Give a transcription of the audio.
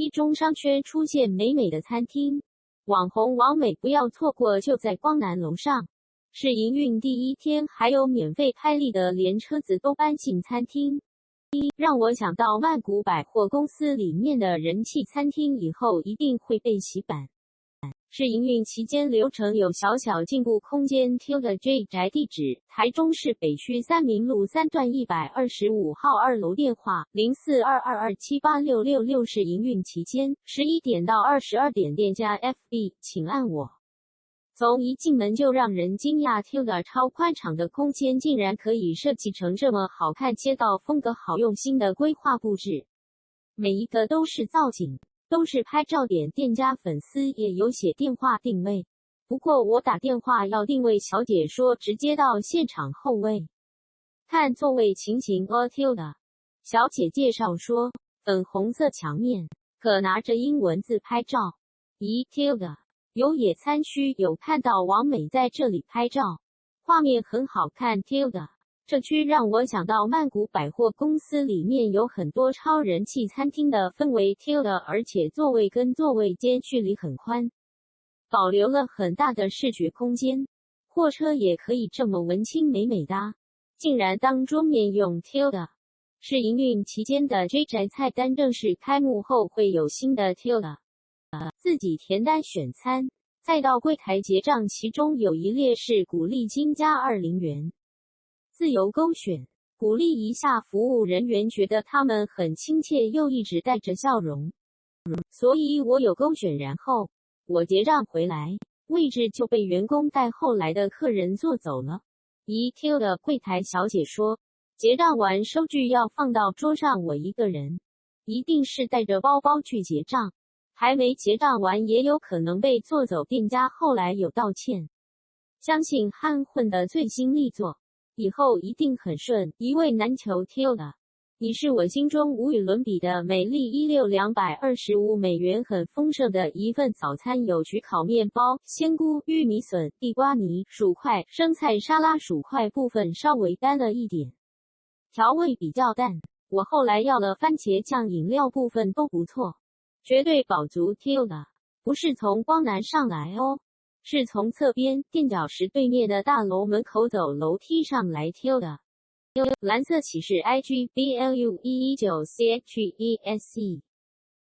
一中商圈出现美美的餐厅，网红网美不要错过，就在光南楼上。是营运第一天还有免费拍立得，连车子都搬进餐厅，让我想到曼谷百货公司里面的人气餐厅以后一定会被洗版。是营运期间流程有小小进步空间。Tilda J 宅地址：台中市北区三民路3段125号2楼，电话0422278666。是营运期间11点到22点，店家 FB 请按我。从一进门就让人惊讶 ，Tilda 超宽敞的空间竟然可以设计成这么好看，街道风格好用心的规划布置，每一个都是造景。都是拍照点，店家粉丝也有写电话定位，不过我打电话要定位，小姐说直接到现场候位，看座位情形。Tilda 小姐介绍说，粉红色墙面可拿着英文字拍照。咦 ，Tilda 有野餐区，有看到网美在这里拍照，画面很好看。Tilda这区让我想到曼谷百货公司里面有很多超人气餐厅的氛围。Tilda 而且座位跟座位间距离很宽，保留了很大的视觉空间，货车也可以这么文青美美哒，竟然当桌面用。Tilda 是营运期间的 J 宅菜单，正式开幕后会有新的 Tilda 自己填单选餐，再到柜台结账，其中有一列是鼓励金加20元。自由勾选，鼓励一下服务人员，觉得他们很亲切又一直带着笑容，所以我有勾选。然后我结账回来，位置就被员工带后来的客人坐走了。咦 ，Tilda 柜台小姐说，结账完收据要放到桌上，我一个人，一定是带着包包去结账，还没结账完也有可能被坐走。店家后来有道歉，相信汉混的最新力作。以后一定很顺，一位难求。Tilda 你是我心中无与伦比的美丽。225美元，很丰盛的一份早餐，有焗烤面包、鲜菇、玉米笋、地瓜泥、薯块、生菜沙拉。薯块部分稍微干了一点，调味比较淡。我后来要了番茄酱，饮料部分都不错，绝对饱足。Tilda 不是从光南上来哦，是从侧边垫脚石对面的大楼门口走楼梯上来。Tilda 蓝色骑士 IGBLU119CHESE